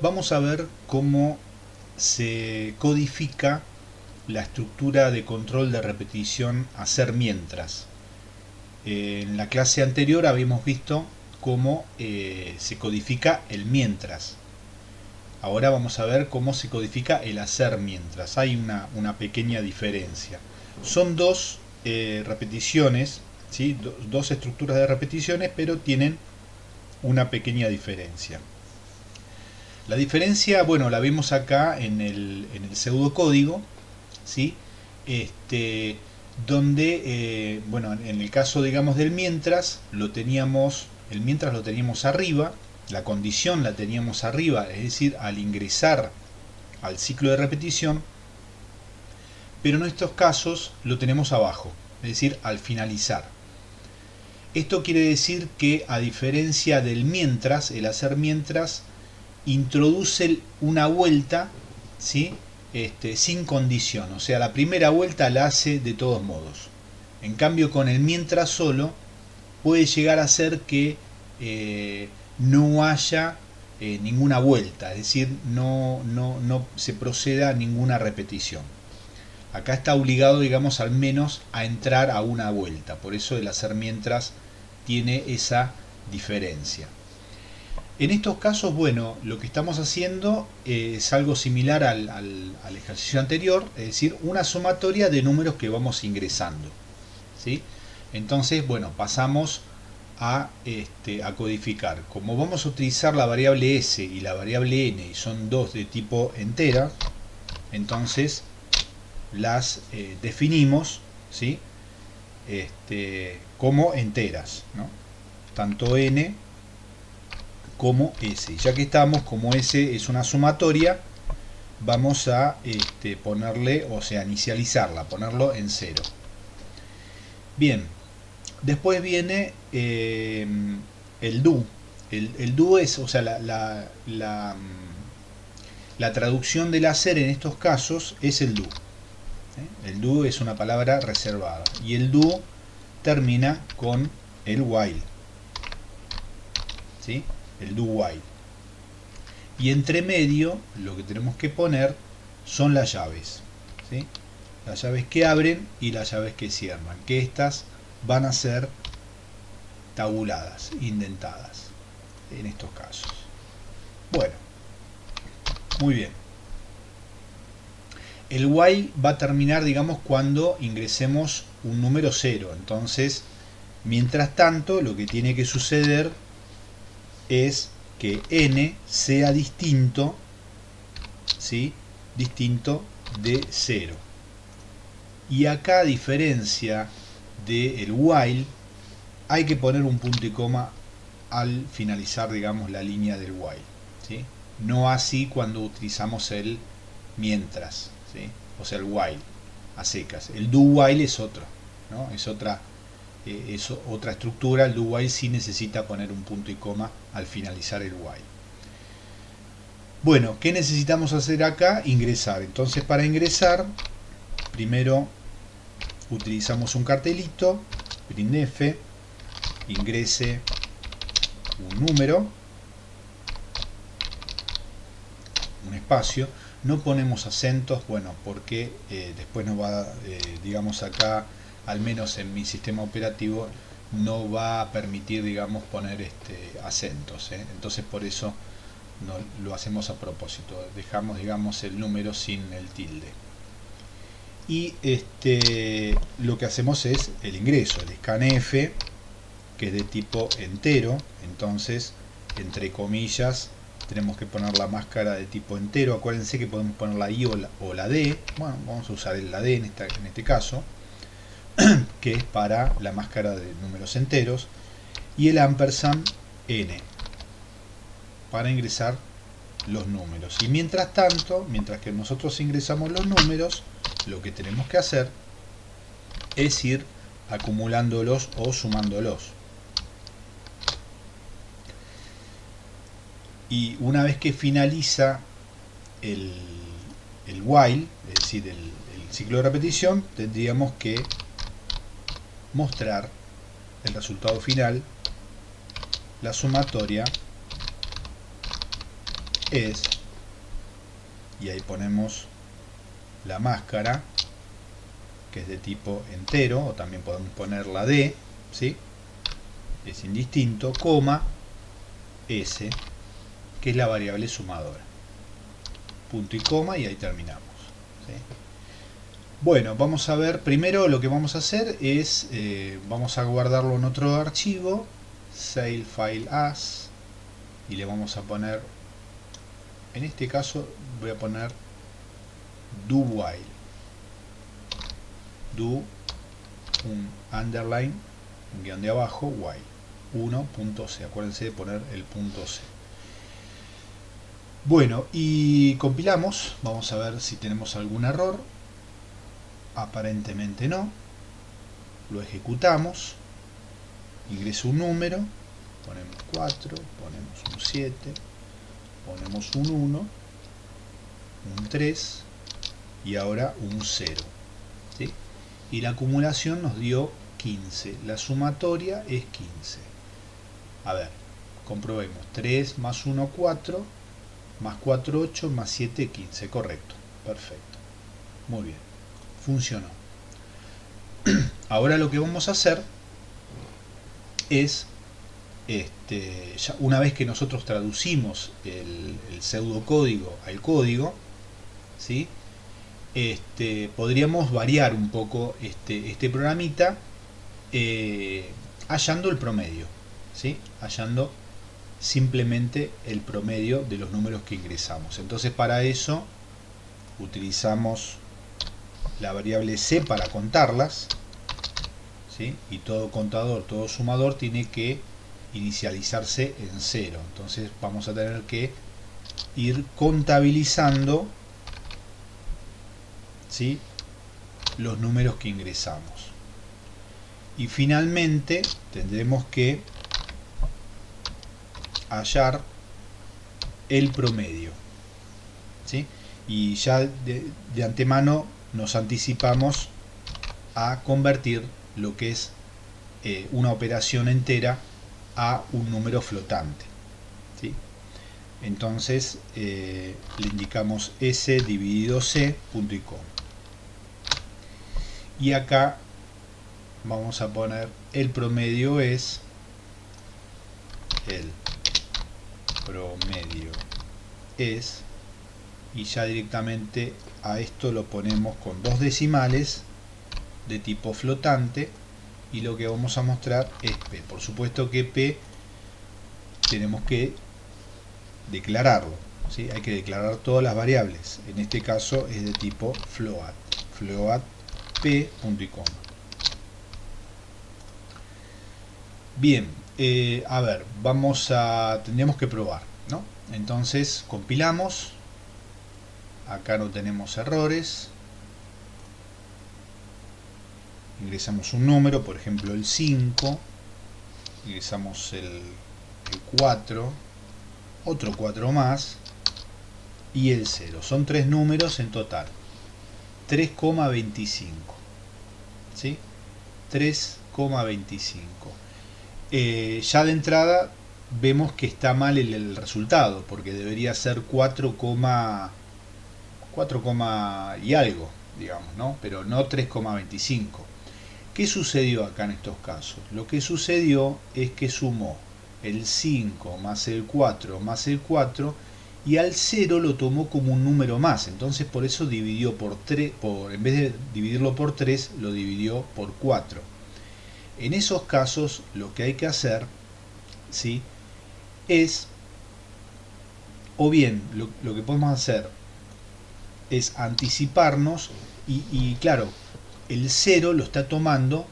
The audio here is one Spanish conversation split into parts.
Vamos a ver cómo se codifica la estructura de control de repetición hacer mientras. En la clase anterior habíamos visto cómo se codifica el mientras. Ahora vamos a ver cómo se codifica el hacer mientras. Hay una pequeña diferencia. Son dos repeticiones, ¿sí? Dos estructuras de repeticiones, pero tienen una pequeña diferencia. La diferencia, bueno, la vemos acá en el pseudocódigo, ¿sí? Donde, bueno, en el caso, digamos, del mientras, el mientras lo teníamos arriba, la condición la teníamos arriba, es decir, al ingresar al ciclo de repetición, pero en estos casos lo tenemos abajo, es decir, al finalizar. Esto quiere decir que, a diferencia del mientras, el hacer mientras introduce una vuelta, ¿sí? Sin condición, o sea, la primera vuelta la hace de todos modos. En cambio, con el mientras solo puede llegar a ser que no haya ninguna vuelta, es decir, no se proceda a ninguna repetición. Acá está obligado, digamos, al menos a entrar a una vuelta, por eso el hacer mientras tiene esa diferencia. En estos casos, bueno, lo que estamos haciendo es algo similar al ejercicio anterior, es decir, una sumatoria de números que vamos ingresando, ¿sí? Entonces, bueno, pasamos a codificar. Como vamos a utilizar la variable s y la variable n y son dos de tipo entera, entonces las definimos, ¿sí? Como enteras, ¿no? Tanto n como s. Ya que estamos, como s es una sumatoria, vamos a ponerle, o sea, inicializarla, ponerlo en 0. Bien, después viene el do. El do es, o sea, la traducción del hacer en estos casos es el do. El do es una palabra reservada y el do termina con el while, ¿sí? El do while. Y entre medio lo que tenemos que poner son las llaves, ¿sí? Las llaves que abren y las llaves que cierran, que estas van a ser tabuladas, indentadas en estos casos. Bueno, muy bien. El while va a terminar, digamos, cuando ingresemos un número 0. Entonces, mientras tanto, lo que tiene que suceder es que n sea distinto, ¿sí? Distinto de 0. Y acá, a diferencia del while, hay que poner un punto y coma al finalizar, digamos, la línea del while, ¿sí? No así cuando utilizamos el mientras, ¿sí? O sea, el while a secas. El do while es otro, ¿no? Es otra estructura. El do while sí necesita poner un punto y coma al finalizar el while. Bueno, ¿qué necesitamos hacer acá? Ingresar. Entonces, para ingresar, primero utilizamos un cartelito, printf, ingrese un número, un espacio. No ponemos acentos, bueno, porque después nos va, digamos, acá, al menos en mi sistema operativo, no va a permitir, digamos, poner acentos, ¿eh? Entonces por eso no lo hacemos a propósito, dejamos, digamos, el número sin el tilde. Y lo que hacemos es el ingreso, el scanf, que es de tipo entero. Entonces, entre comillas, tenemos que poner la máscara de tipo entero. Acuérdense que podemos poner la I o la D. Bueno, vamos a usar la D en este caso, que es para la máscara de números enteros. Y el ampersand n para ingresar los números. Y mientras tanto, mientras que nosotros ingresamos los números, lo que tenemos que hacer es ir acumulándolos o sumándolos. Y una vez que finaliza el while, es decir, el ciclo de repetición, tendríamos que mostrar el resultado final, la sumatoria es, y ahí ponemos la máscara, que es de tipo entero, o también podemos poner la D, ¿sí? Es indistinto, coma, S, que es la variable sumadora. Punto y coma, y ahí terminamos, ¿sí? Bueno, vamos a ver, primero lo que vamos a hacer es, vamos a guardarlo en otro archivo, save file as, y le vamos a poner, en este caso voy a poner do while, do, un underline, un guión de abajo, while, 1.c, acuérdense de poner el punto C. Bueno, y compilamos, vamos a ver si tenemos algún error. Aparentemente no. Lo ejecutamos, ingreso un número, ponemos 4, ponemos un 7, ponemos un 1, un 3 y ahora un 0, ¿sí? Y la acumulación nos dio 15, la sumatoria es 15. A ver, comprobemos, 3 más 1, 4, más 4, 8, más 7, 15, correcto, perfecto, muy bien, funcionó. Ahora lo que vamos a hacer es, ya una vez que nosotros traducimos el pseudocódigo al código, ¿sí? Podríamos variar un poco este programita hallando el promedio, ¿sí? Hallando simplemente el promedio de los números que ingresamos. Entonces para eso utilizamos la variable C para contarlas, ¿sí? Y todo contador, todo sumador tiene que inicializarse en 0. Entonces vamos a tener que ir contabilizando, ¿sí?, los números que ingresamos. Y finalmente tendremos que hallar el promedio, ¿sí? Y ya de antemano nos anticipamos a convertir lo que es una operación entera a un número flotante, ¿sí? Entonces le indicamos S dividido C, punto y coma. Y acá vamos a poner el promedio es, el promedio es, y ya directamente a esto lo ponemos con dos decimales de tipo flotante, y lo que vamos a mostrar es P. Por supuesto que P tenemos que declararlo, ¿sí? Hay que declarar todas las variables, en este caso es de tipo float, float P, punto y coma. Bien, a ver, tendríamos que probar, ¿no? Entonces compilamos, acá no tenemos errores, ingresamos un número, por ejemplo el 5, ingresamos el 4, otro 4 más y el 0, son 3 números en total, 3,25, ¿sí? 3,25. Ya de entrada vemos que está mal el resultado, porque debería ser 4, y algo, digamos, ¿no? Pero no 3,25. ¿Qué sucedió acá en estos casos? Lo que sucedió es que sumó el 5 más el 4 más el 4 y al 0 lo tomó como un número más, entonces por eso dividió por 3, en vez de dividirlo por 3 lo dividió por 4. En esos casos lo que hay que hacer, ¿sí?, es, o bien lo que podemos hacer es anticiparnos y claro, el 0 lo está tomando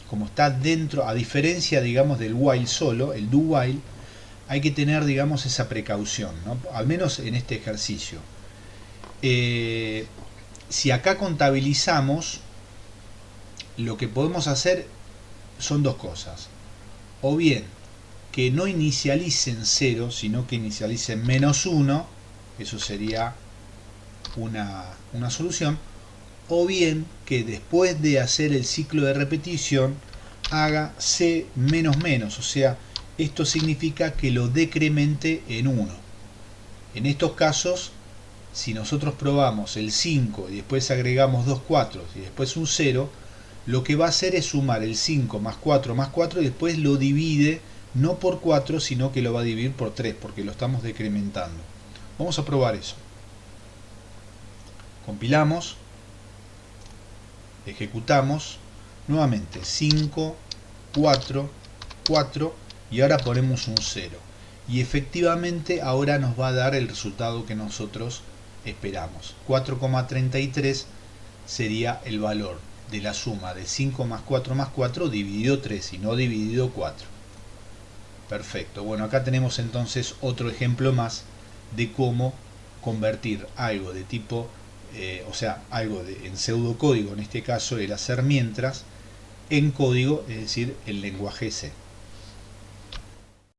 como está dentro, a diferencia, digamos, del while solo, el do while, hay que tener, digamos, esa precaución, ¿no? Al menos en este ejercicio. Si acá contabilizamos, lo que podemos hacer son dos cosas. O bien que no inicialicen 0, sino que inicialicen -1, eso sería una solución. O bien que después de hacer el ciclo de repetición haga C menos menos, o sea, esto significa que lo decremente en 1. En estos casos, si nosotros probamos el 5 y después agregamos dos 4 y después un 0, lo que va a hacer es sumar el 5 más 4 y después lo divide no por 4, sino que lo va a dividir por 3, porque lo estamos decrementando. Vamos a probar eso. Compilamos, ejecutamos, nuevamente 5, 4, 4 y ahora ponemos un 0. Y efectivamente ahora nos va a dar el resultado que nosotros esperamos. 4,33 sería el valor de la suma de 5 más 4 dividido 3 y no dividido 4. Perfecto. Bueno, acá tenemos entonces otro ejemplo más de cómo convertir algo de tipo, algo en pseudocódigo, en este caso el hacer mientras, en código, es decir, el lenguaje C.